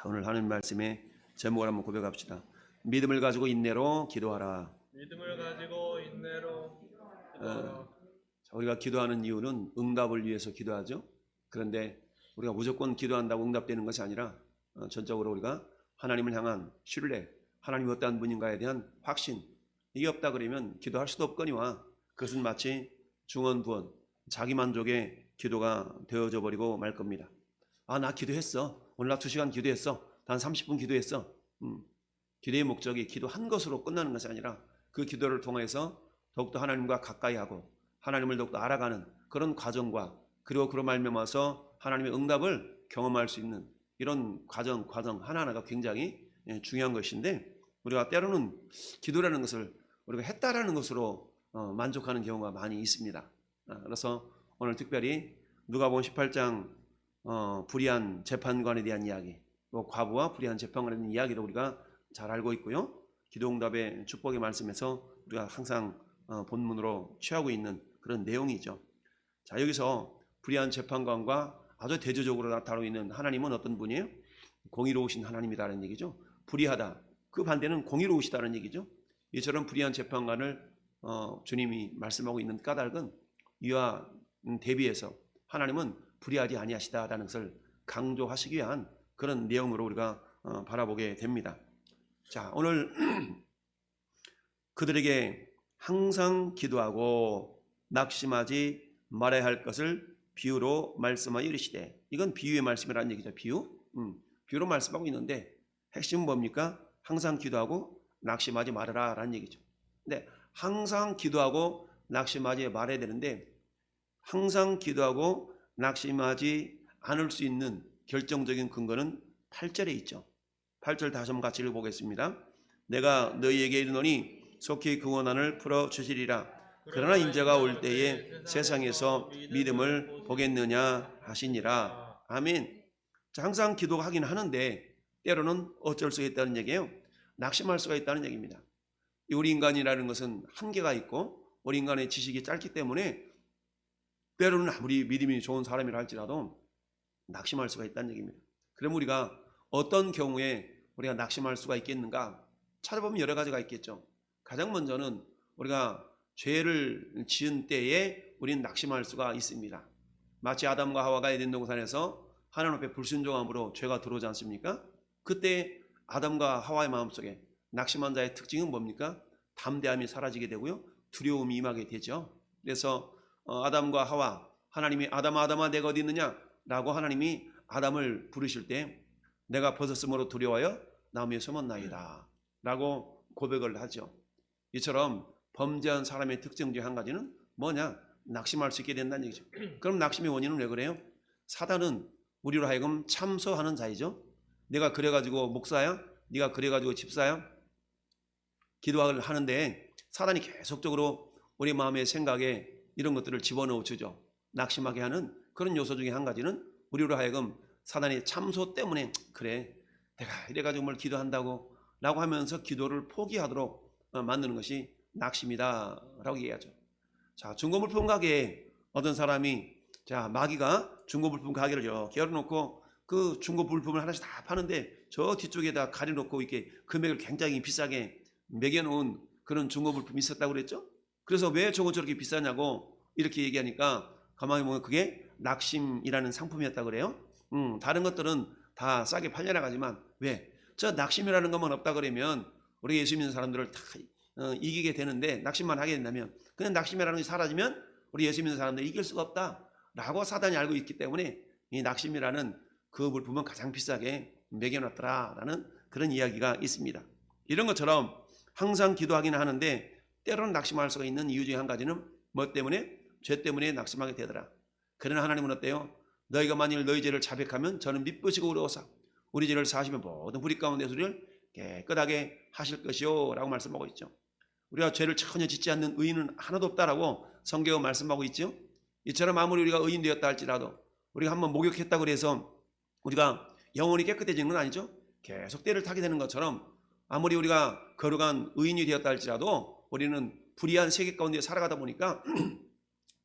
자, 오늘 하는 말씀의 제목을 한번 고백합시다. 믿음을 가지고 인내로 기도하라. 믿음을 가지고 인내로 기도하라. 자, 우리가 기도하는 이유는 응답을 위해서 기도하죠. 그런데 우리가 무조건 기도한다고 응답되는 것이 아니라 전적으로 우리가 하나님을 향한 신뢰, 하나님이 어떠한 분인가에 대한 확신, 이게 없다 그러면 기도할 수도 없거니와 그것은 마치 중언부언, 자기만족의 기도가 되어져 버리고 말 겁니다. 아, 나 기도했어. 오늘 나 2시간 기도했어. 난 30분 기도했어. 기도의 목적이 기도한 것으로 끝나는 것이 아니라 그 기도를 통해서 더욱더 하나님과 가까이 하고 하나님을 더욱더 알아가는 그런 과정과 그리고 그로 말미암아서 하나님의 응답을 경험할 수 있는 이런 과정 하나하나가 굉장히 중요한 것인데, 우리가 때로는 기도라는 것을 우리가 했다라는 것으로 만족하는 경우가 많이 있습니다. 그래서 오늘 특별히 누가복음 18장 불의한 재판관에 대한 이야기, 또 과부와 불의한 재판관에 대한 이야기를 우리가 잘 알고 있고요. 기도응답의 축복의 말씀에서 우리가 항상 본문으로 취하고 있는 그런 내용이죠. 자, 여기서 불의한 재판관과 아주 대조적으로 나타나고 있는 하나님은 어떤 분이에요? 공의로우신 하나님이라는 얘기죠. 불의하다, 그 반대는 공의로우시다는 얘기죠. 이처럼 불의한 재판관을 주님이 말씀하고 있는 까닭은 이와 대비해서 하나님은 불의하지 아니하시다라는 것을 강조하시기 위한 그런 내용으로 우리가 바라보게 됩니다. 자, 오늘 그들에게 항상 기도하고 낙심하지 말아야 할 것을 비유로 말씀하여 이르시되, 이건 비유의 말씀이라는 얘기죠. 비유로 말씀하고 있는데 핵심은 뭡니까? 항상 기도하고 낙심하지 말아라 라는 얘기죠. 근데 항상 기도하고 낙심하지 말아야 되는데, 항상 기도하고 낙심하지 않을 수 있는 결정적인 근거는 8절에 있죠. 8절 다시 한번 같이 읽어보겠습니다. 내가 너희에게 이르노니 속히 그 원한을 풀어주시리라. 그러나 인자가 올 때에 세상에서 믿음을 보겠느냐 하시니라. 아멘. 자, 항상 기도하긴 하는데 때로는 어쩔 수가 있다는 얘기예요. 낙심할 수가 있다는 얘기입니다. 우리 인간이라는 것은 한계가 있고 우리 인간의 지식이 짧기 때문에 때로는 아무리 믿음이 좋은 사람이라 할지라도 낙심할 수가 있다는 얘기입니다. 그럼 우리가 어떤 경우에 우리가 낙심할 수가 있겠는가? 찾아보면 여러 가지가 있겠죠. 가장 먼저는 우리가 죄를 지은 때에 우리는 낙심할 수가 있습니다. 마치 아담과 하와가 에덴 동산에서 하나님 앞에 불순종함으로 죄가 들어오지 않습니까? 그때 아담과 하와의 마음속에 낙심한 자의 특징은 뭡니까? 담대함이 사라지게 되고요, 두려움이 임하게 되죠. 그래서 아담과 하와, 하나님이 아담아 내가 어디 있느냐 라고 하나님이 아담을 부르실 때 내가 벗었으므로 두려워하여 나무에 숨었나이다 라고 고백을 하죠. 이처럼 범죄한 사람의 특징 중 한 가지는 뭐냐? 낙심할 수 있게 된다는 얘기죠. 그럼 낙심의 원인은 왜 그래요? 사단은 우리로 하여금 참소하는 자이죠. 내가 그래가지고 목사야? 네가 그래가지고 집사야? 기도를 하는데 사단이 계속적으로 우리 마음의 생각에 이런 것들을 집어넣어 주죠. 낙심하게 하는 그런 요소 중에 한 가지는 우리로 하여금 사단의 참소 때문에 그래 내가 이래가지고 뭘 기도한다고 라고 하면서 기도를 포기하도록 만드는 것이 낙심이다 라고 얘기하죠. 자, 중고물품 가게에 어떤 사람이, 자, 마귀가 중고물품 가게를 이렇게 열어놓고 그 중고물품을 하나씩 다 파는데 저 뒤쪽에다 가려놓고 이렇게 금액을 굉장히 비싸게 매겨놓은 그런 중고물품이 있었다고 그랬죠. 그래서 왜 저거 저렇게 비싸냐고 이렇게 얘기하니까 가만히 보면 그게 낙심이라는 상품이었다고 그래요. 다른 것들은 다 싸게 팔려나가지만 왜? 저 낙심이라는 것만 없다 그러면 우리 예수 믿는 사람들을 다 이기게 되는데, 낙심만 하게 된다면, 그냥 낙심이라는 것이 사라지면 우리 예수 믿는 사람들 이길 수가 없다 라고 사단이 알고 있기 때문에 이 낙심이라는 그 물품은 가장 비싸게 매겨놨더라 라는 그런 이야기가 있습니다. 이런 것처럼 항상 기도하기는 하는데 때로는 낙심할 수가 있는 이유 중에 한 가지는 뭐 때문에? 죄 때문에 낙심하게 되더라. 그러나 하나님은 어때요? 너희가 만일 너희 죄를 자백하면 저는 미쁘시고 의로우사 우리 죄를 사하시면 모든 불의 가운데 우리를 깨끗하게 하실 것이요 라고 말씀하고 있죠. 우리가 죄를 전혀 짓지 않는 의인은 하나도 없다라고 성경은 말씀하고 있죠. 이처럼 아무리 우리가 의인 되었다 할지라도 우리가 한번 목욕했다고 해서 우리가 영원히 깨끗해지는 건 아니죠. 계속 때를 타게 되는 것처럼 아무리 우리가 거룩한 의인이 되었다 할지라도 우리는 불의한 세계 가운데 살아가다 보니까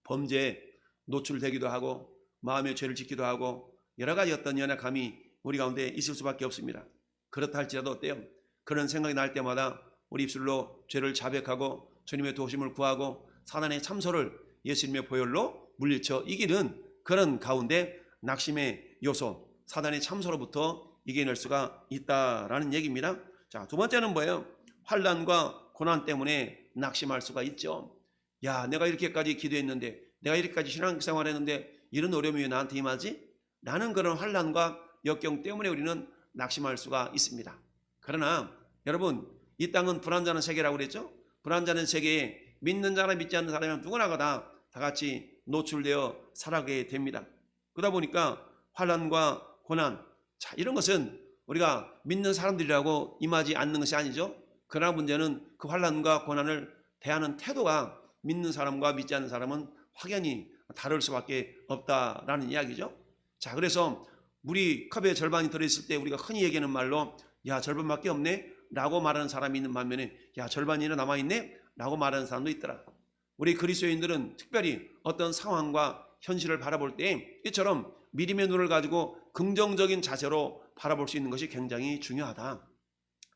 범죄에 노출되기도 하고 마음의 죄를 짓기도 하고 여러 가지 어떤 연약함이 우리 가운데 있을 수밖에 없습니다. 그렇다 할지라도 어때요? 그런 생각이 날 때마다 우리 입술로 죄를 자백하고 주님의 도우심을 구하고 사단의 참소를 예수님의 보혈로 물리쳐 이기는 그런 가운데 낙심의 요소, 사단의 참소로부터 이겨낼 수가 있다라는 얘기입니다. 자, 두 번째는 뭐예요? 환난과 고난 때문에 낙심할 수가 있죠. 야, 내가 이렇게까지 기도했는데, 내가 이렇게까지 신앙생활했는데 이런 어려움이 왜 나한테 임하지? 라는 그런 환난과 역경 때문에 우리는 낙심할 수가 있습니다. 그러나 여러분, 이 땅은 불완전한 세계라고 그랬죠? 불완전한 세계에 믿는 자나 믿지 않는 사람이 누구나 다 같이 노출되어 살아가게 됩니다. 그러다 보니까 환난과 고난, 자, 이런 것은 우리가 믿는 사람들이라고 임하지 않는 것이 아니죠. 그러나 문제는 그 환난과 고난을 대하는 태도가 믿는 사람과 믿지 않는 사람은 확연히 다를 수밖에 없다라는 이야기죠. 자, 그래서 물이 컵에 절반이 들어있을 때 우리가 흔히 얘기하는 말로 야, 절반밖에 없네 라고 말하는 사람이 있는 반면에 야, 절반이나 남아있네 라고 말하는 사람도 있더라. 우리 그리스도인들은 특별히 어떤 상황과 현실을 바라볼 때 이처럼 믿음의 눈을 가지고 긍정적인 자세로 바라볼 수 있는 것이 굉장히 중요하다.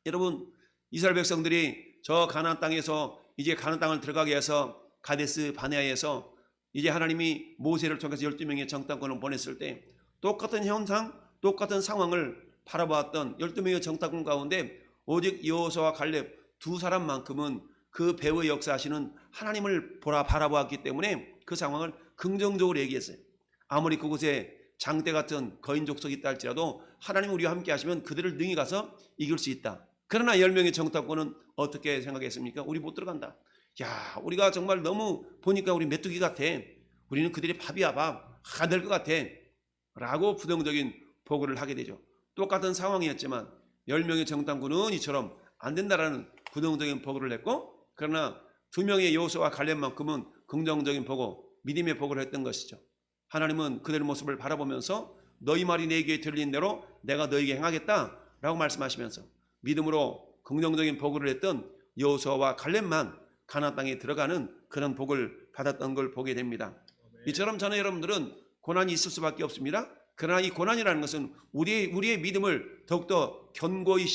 여러분, 이스라엘 백성들이 저 가나안 땅에서 이제 가나안 땅을 들어가게 해서 가데스 바네아에서 이제 하나님이 모세를 통해서 12명의 정탐꾼을 보냈을 때 똑같은 현상, 똑같은 상황을 바라보았던 12명의 정탐꾼 가운데 오직 여호수아와 갈렙 두 사람만큼은 그 배후의 역사하시는 하나님을 바라보았기 때문에 그 상황을 긍정적으로 얘기했어요. 아무리 그곳에 장대 같은 거인 족속이 있다 할지라도 하나님이 우리와 함께 하시면 그들을 능히 가서 이길 수 있다. 그러나 10명의 정탐꾼은 어떻게 생각했습니까? 우리 못 들어간다. 야, 우리가 정말 너무 보니까 우리 메뚜기 같아. 우리는 그들이 밥이야 밥. 안 될 것 같아. 라고 부정적인 보고를 하게 되죠. 똑같은 상황이었지만 10명의 정탐꾼은 이처럼 안 된다라는 부정적인 보고를 했고, 그러나 2명의 여호수아와 갈렙만큼은 긍정적인 보고, 믿음의 보고를 했던 것이죠. 하나님은 그들의 모습을 바라보면서 너희 말이 내게 들린 대로 내가 너에게 행하겠다라고 말씀하시면서 믿음으로 긍정적인 보고를 했던 여호수아와 갈렙만 가나안 땅에 들어가는 그런 복을 받았던 걸 보게 됩니다. 이처럼 저는 여러분들은 고난이 있을 수밖에 없습니다. 그러나 이 고난이라는 것은 우리의 믿음을 더욱더 견고히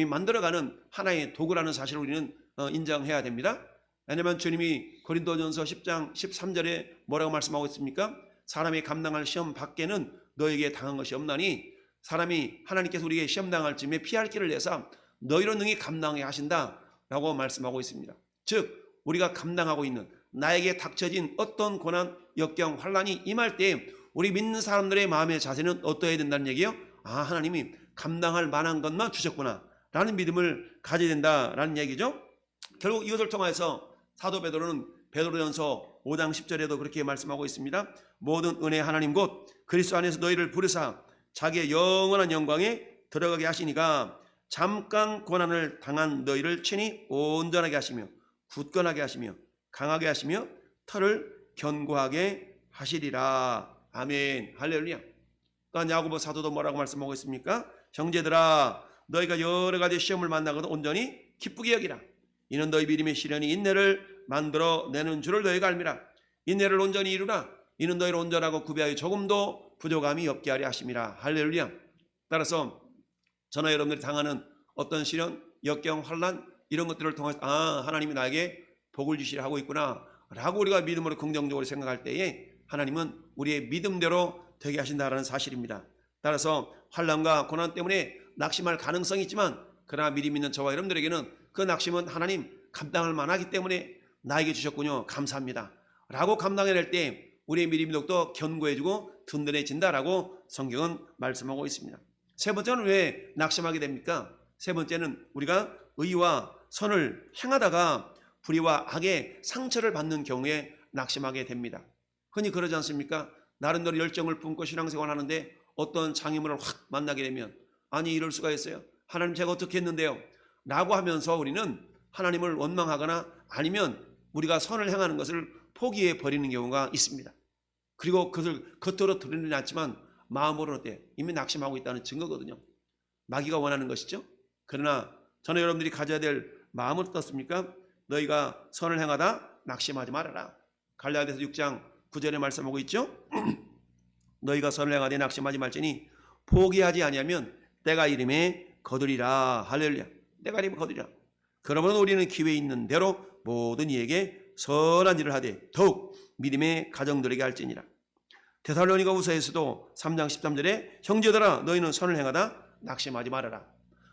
만들어가는 하나의 도구라는 사실을 우리는 인정해야 됩니다. 왜냐하면 주님이 고린도전서 10장 13절에 뭐라고 말씀하고 있습니까? 사람이 감당할 시험 밖에는 너에게 당한 것이 없나니 사람이 하나님께서 우리에게 시험 당할 쯤에 피할 길을 내서 너희로 능히 감당하게 하신다라고 말씀하고 있습니다. 즉 우리가 감당하고 있는 나에게 닥쳐진 어떤 고난, 역경, 환난이 임할 때 우리 믿는 사람들의 마음의 자세는 어떠해야 된다는 얘기예요? 아, 하나님이 감당할 만한 것만 주셨구나 라는 믿음을 가져야 된다라는 얘기죠. 결국 이것을 통해서 사도 베드로는 베드로전서 5장 10절에도 그렇게 말씀하고 있습니다. 모든 은혜 하나님 곧 그리스도 안에서 너희를 부르사 자기의 영원한 영광에 들어가게 하시니가 잠깐 고난을 당한 너희를 친히 온전하게 하시며 굳건하게 하시며 강하게 하시며 털을 견고하게 하시리라. 아멘. 할렐루야. 또한 야고보 사도도 뭐라고 말씀하고 있습니까? 형제들아 너희가 여러 가지 시험을 만나거든 온전히 기쁘게 여기라. 이는 너희 믿음의 시련이 인내를 만들어내는 줄을 너희가 알미라. 인내를 온전히 이루라. 이는 너희를 온전하고 구비하여 조금도 부족함이 없게 하려 하심이라. 할렐루야. 따라서 저나 여러분들이 당하는 어떤 시련, 역경, 환난 이런 것들을 통해서 아, 하나님이 나에게 복을 주시려 하고 있구나 라고 우리가 믿음으로 긍정적으로 생각할 때에 하나님은 우리의 믿음대로 되게 하신다는 사실입니다. 따라서 환난과 고난 때문에 낙심할 가능성이 있지만 그러나 믿음 있는 저와 여러분들에게는 그 낙심은 하나님 감당할 만하기 때문에 나에게 주셨군요. 감사합니다. 라고 감당해낼 때 우리의 믿음이 더욱더 견고해지고 든든해진다라고 성경은 말씀하고 있습니다. 세 번째는 왜 낙심하게 됩니까? 세 번째는 우리가 의와 선을 행하다가 불의와 악의 상처를 받는 경우에 낙심하게 됩니다. 흔히 그러지 않습니까? 나름대로 열정을 품고 신앙생활 하는데 어떤 장애물을 확 만나게 되면 아니 이럴 수가 있어요. 하나님 제가 어떻게 했는데요? 라고 하면서 우리는 하나님을 원망하거나 아니면 우리가 선을 행하는 것을 포기해 버리는 경우가 있습니다. 그리고 그것을 겉으로 드러내지 않지만 마음으로는 어때? 이미 낙심하고 있다는 증거거든요. 마귀가 원하는 것이죠. 그러나 저는 여러분들이 가져야 될 마음은 어떻습니까? 너희가 선을 행하다 낙심하지 말아라. 갈라디아서 6장 9절에 말씀하고 있죠. 너희가 선을 행하되 낙심하지 말지니 포기하지 아니하면 때가 이름에 거두리라. 할렐루야. 때가 이름에 거두리라. 그러므로 우리는 기회 있는 대로 모든 이에게 선한 일을 하되 더욱 믿음의 가정들에게 할지니라. 데살로니가후서에서도 3장 13절에 형제들아 너희는 선을 행하다 낙심하지 말아라.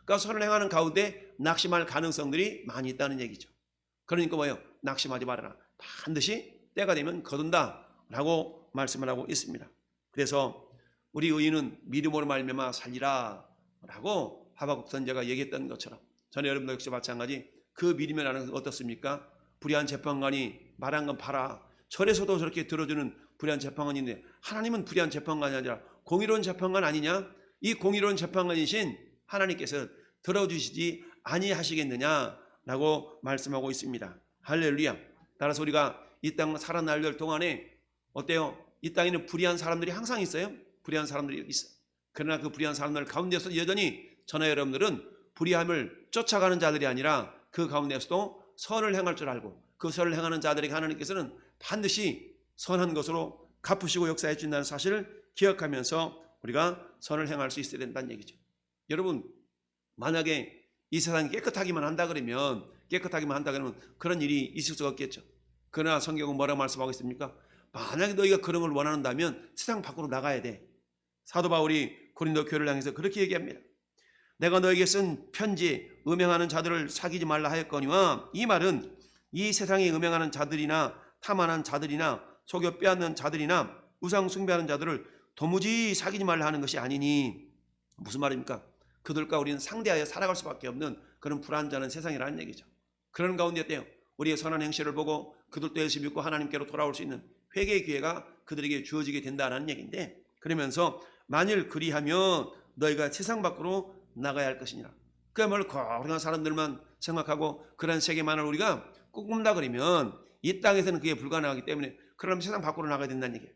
그러니까 선을 행하는 가운데 낙심할 가능성들이 많이 있다는 얘기죠. 그러니까 뭐예요? 낙심하지 말아라. 반드시 때가 되면 거둔다 라고 말씀을 하고 있습니다. 그래서 우리 의인은 믿음으로 말미암아 살리라 라고 하박국 선지자가 얘기했던 것처럼 저는 여러분도 역시 마찬가지 그 믿음의 나는 어떻습니까? 불의한 재판관이 말한 건 봐라. 절에서도 저렇게 들어주는 불의한 재판관인데 하나님은 불의한 재판관이 아니라 공의로운 재판관 아니냐? 이 공의로운 재판관이신 하나님께서 들어주시지 아니하시겠느냐라고 말씀하고 있습니다. 할렐루야. 따라서 우리가 이 땅 살아난 날들 동안에 어때요? 이 땅에는 불의한 사람들이 항상 있어요. 불의한 사람들이 있어. 그러나 그 불의한 사람들 가운데서 여전히 저나 여러분들은 불의함을 쫓아가는 자들이 아니라 그 가운데서도 선을 행할 줄 알고 그 선을 행하는 자들에게 하나님께서는 반드시 선한 것으로 갚으시고 역사해 준다는 사실을 기억하면서 우리가 선을 행할 수 있어야 된다는 얘기죠. 여러분 만약에 이 세상이 깨끗하기만 한다 그러면 그런 일이 있을 수가 없겠죠. 그러나 성경은 뭐라고 말씀하고 있습니까? 만약에 너희가 그런 걸 원한다면 세상 밖으로 나가야 돼. 사도 바울이 고린도 교회를 향해서 그렇게 얘기합니다. 내가 너에게 쓴 편지 음행하는 자들을 사귀지 말라 하였거니와 이 말은 이 세상에 음행하는 자들이나 탐하는 자들이나 속여 빼앗는 자들이나 우상 숭배하는 자들을 도무지 사귀지 말라 하는 것이 아니니 무슨 말입니까? 그들과 우리는 상대하여 살아갈 수밖에 없는 그런 불안전한 세상이라는 얘기죠. 그런 가운데 어때요? 우리의 선한 행실을 보고 그들도 열심히 믿고 하나님께로 돌아올 수 있는 회개의 기회가 그들에게 주어지게 된다는 얘기인데 그러면서 만일 그리하면 너희가 세상 밖으로 나가야 할 것이니라. 그야말로 거룩한 사람들만 생각하고 그런 세계만을 우리가 꿈꾼다 그러면 이 땅에서는 그게 불가능하기 때문에 그러면 세상 밖으로 나가야 된다는 얘기예요.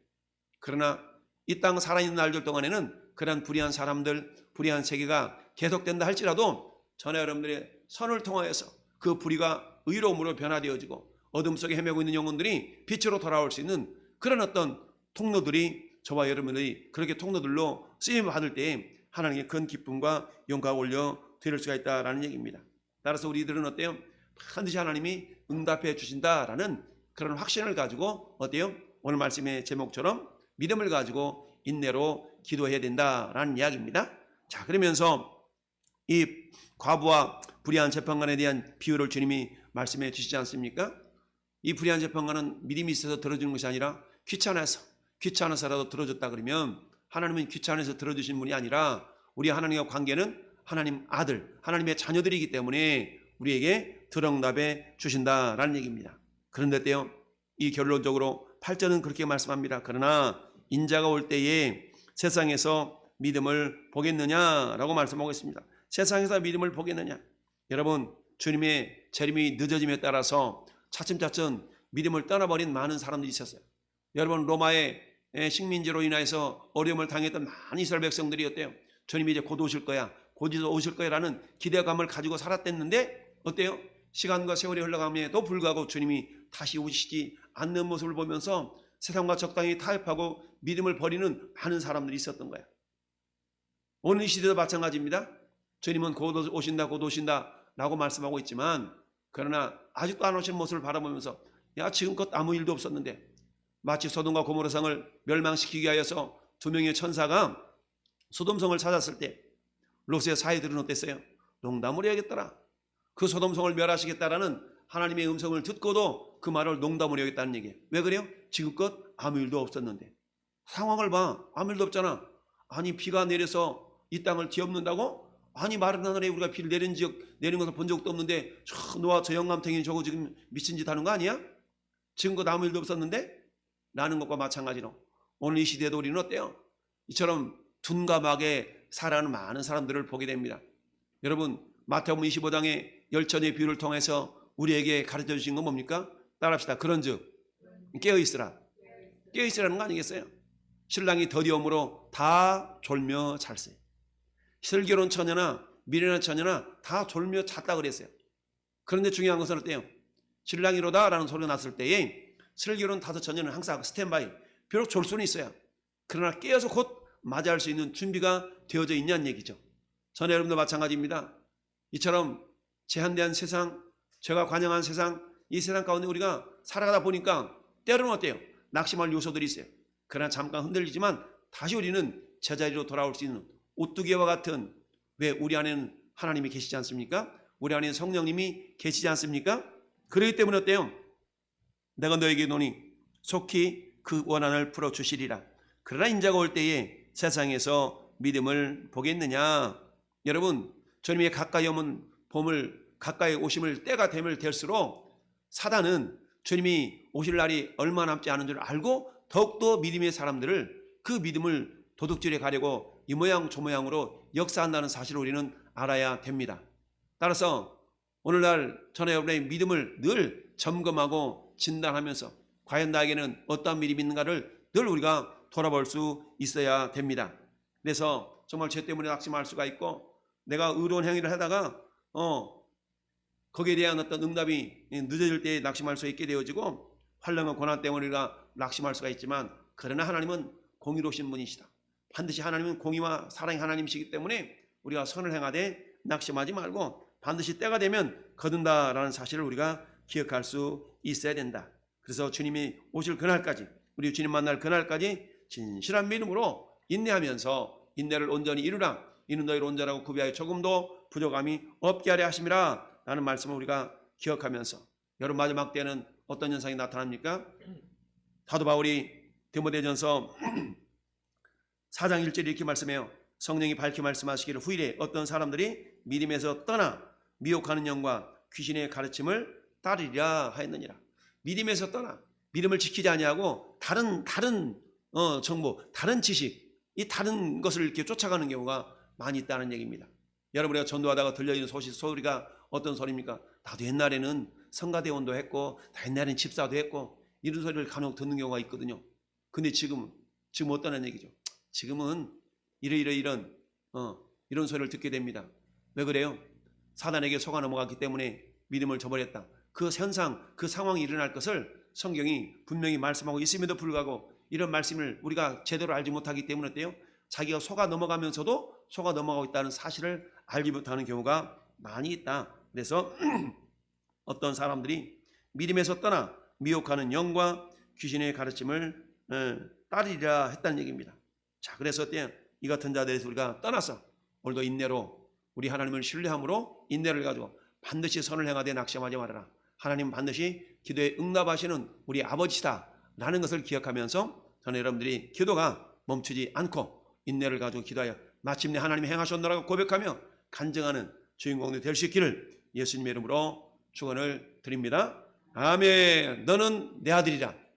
그러나 이 땅 살아있는 날들 동안에는 그런 불의한 사람들, 불의한 세계가 계속된다 할지라도 저나 여러분들의 선을 통하여서 그 불의가 의로움으로 변화되어지고 어둠 속에 헤매고 있는 영혼들이 빛으로 돌아올 수 있는 그런 어떤 통로들이 저와 여러분들이 그렇게 통로들로 쓰임을 받을 때에 하나님의 큰 기쁨과 영광을 올려 드릴 수가 있다라는 얘기입니다. 따라서 우리들은 어때요? 반드시 하나님이 응답해 주신다라는 그런 확신을 가지고 어때요? 오늘 말씀의 제목처럼 믿음을 가지고 인내로 기도해야 된다라는 이야기입니다. 자, 그러면서 이 과부와 불의한 재판관에 대한 비유를 주님이 말씀해 주시지 않습니까? 이 불의한 재판관은 믿음이 있어서 들어주는 것이 아니라 귀찮아서라도 들어줬다 그러면 하나님은 귀찮아서 들어주신 분이 아니라 우리 하나님과 관계는 하나님 아들, 하나님의 자녀들이기 때문에 우리에게 들응답해 주신다라는 얘기입니다. 그런데 때요, 이 결론적으로 8절은 그렇게 말씀합니다. 그러나 인자가 올 때에 세상에서 믿음을 보겠느냐라고 말씀하고 있습니다. 세상에서 믿음을 보겠느냐? 여러분 주님의 재림이 늦어짐에 따라서 차츰차츰 믿음을 떠나버린 많은 사람들이 있었어요. 여러분 로마의 식민지로 인해서 어려움을 당했던 많은 이스라엘 백성들이 어때요? 주님이 이제 곧 오실 거야, 곧 오실 거야라는 기대감을 가지고 살았댔는데 어때요? 시간과 세월이 흘러감에도 불구하고 주님이 다시 오시지 않는 모습을 보면서 세상과 적당히 타협하고 믿음을 버리는 많은 사람들이 있었던 거예요. 오늘 이 시대도 마찬가지입니다. 주님은 곧 오신다 곧 오신다 라고 말씀하고 있지만 그러나 아직도 안 오신 모습을 바라보면서 야 지금껏 아무 일도 없었는데 마치 소돔과 고모라 성을 멸망시키기 위하여서 두 명의 천사가 소돔성을 찾았을 때 롯의 사이들은 어땠어요? 농담을 해야겠더라. 그 소돔성을 멸하시겠다라는 하나님의 음성을 듣고도 그 말을 농담으로 여겼다는 얘기예요. 왜 그래요? 지금껏 아무 일도 없었는데. 상황을 봐. 아무 일도 없잖아. 아니 비가 내려서 이 땅을 뒤엎는다고? 아니 마른 하늘에 우리가 비를 내린 것을 본 적도 없는데 저 노아 저 영감탱이 저거 지금 미친 짓 하는 거 아니야? 지금껏 아무 일도 없었는데? 라는 것과 마찬가지로 오늘 이 시대도 우리는 어때요? 이처럼 둔감하게 살아가는 많은 사람들을 보게 됩니다. 여러분 마태복음 25장의 열전의 비유를 통해서 우리에게 가르쳐 주신 건 뭡니까? 따라합시다. 그런즉 깨어있으라. 깨어있으라는 거 아니겠어요? 신랑이 더디움으로 다 졸며 잤어요. 슬기로운 처녀나 미련한 처녀나 다 졸며 잤다 그랬어요. 그런데 중요한 것은 어때요? 신랑이로다 라는 소리가 났을 때에 슬기로운 다섯 처녀는 항상 스탠바이, 비록 졸 수는 있어요. 그러나 깨어서 곧 맞이할 수 있는 준비가 되어져 있냐는 얘기죠. 저는 여러분도 마찬가지입니다. 이처럼 제한된 세상, 죄가 관영한 세상, 이 세상 가운데 우리가 살아가다 보니까 때로는 어때요? 낙심할 요소들이 있어요. 그러나 잠깐 흔들리지만 다시 우리는 제자리로 돌아올 수 있는 오뚜기와 같은, 왜 우리 안에는 하나님이 계시지 않습니까? 우리 안에는 성령님이 계시지 않습니까? 그렇기 때문에 어때요? 내가 너에게 노니 속히 그 원한을 풀어주시리라. 그러나 인자가 올 때에 세상에서 믿음을 보겠느냐? 여러분, 주님이 가까이 오면 봄을 가까이 오심을 때가 되면 될수록 사단은 주님이 오실 날이 얼마 남지 않은 줄 알고 더욱더 믿음의 사람들을 그 믿음을 도둑질해 가려고 이 모양 저 모양으로 역사한다는 사실을 우리는 알아야 됩니다. 따라서 오늘날 저는 여러분의 믿음을 늘 점검하고 진단하면서 과연 나에게는 어떠한 믿음이 있는가를 늘 우리가 돌아볼 수 있어야 됩니다. 그래서 정말 죄 때문에 낙심할 수가 있고, 내가 의로운 행위를 하다가 거기에 대한 어떤 응답이 늦어질 때 낙심할 수 있게 되어지고, 환난과 고난 때문에 우리가 낙심할 수가 있지만, 그러나 하나님은 공의로우신 분이시다. 반드시 하나님은 공의와 사랑의 하나님이시기 때문에 우리가 선을 행하되 낙심하지 말고 반드시 때가 되면 거둔다라는 사실을 우리가 기억할 수 있어야 된다. 그래서 주님이 오실 그날까지, 우리 주님 만날 그날까지 진실한 믿음으로 인내하면서 인내를 온전히 이루라. 이는 너희를 온전하고 구비하여 조금도 부족함이 없게 하려 하심이라 라는 말씀을 우리가 기억하면서, 여러분 마지막 때는 어떤 현상이 나타납니까? 사도 바울이 디모데전서 4장 1절에 이렇게 말씀해요. 성령이 밝히 말씀하시기를 후일에 어떤 사람들이 믿음에서 떠나 미혹하는 영과 귀신의 가르침을 따르리라 하였느니라. 믿음에서 떠나 믿음을 지키지 아니하고 다른 정보, 다른 지식, 이 다른 것을 이렇게 쫓아가는 경우가 많이 있다는 얘기입니다. 여러분이 전도하다가 들려있는 소리가 어떤 소리입니까? 나도 옛날에는 성가대원도 했고, 나 옛날에는 집사도 했고, 이런 소리를 간혹 듣는 경우가 있거든요. 근데 지금 어떠냐는 얘기죠. 지금은 이런 소리를 듣게 됩니다. 왜 그래요? 사단에게 속아 넘어갔기 때문에 믿음을 저버렸다. 그 현상, 그 상황이 일어날 것을 성경이 분명히 말씀하고 있음에도 불구하고 이런 말씀을 우리가 제대로 알지 못하기 때문에 어때요? 자기가 속아 넘어가면서도 속아 넘어가고 있다는 사실을 알지 못하는 경우가 많이 있다. 그래서 어떤 사람들이 믿음에서 떠나 미혹하는 영과 귀신의 가르침을 따르리라 했다는 얘기입니다. 자, 그래서 어때요? 이 같은 자들에서 우리가 떠나서 오늘도 인내로, 우리 하나님을 신뢰함으로 인내를 가지고 반드시 선을 행하되 낙심하지 말아라. 하나님은 반드시 기도에 응답하시는 우리 아버지시다 라는 것을 기억하면서 저는 여러분들이 기도가 멈추지 않고 인내를 가지고 기도하여 마침내 하나님이 행하셨노라고 고백하며 간증하는 주인공들이 될 수 있기를 예수님의 이름으로 축원을 드립니다. 아멘. 너는 내 아들이라.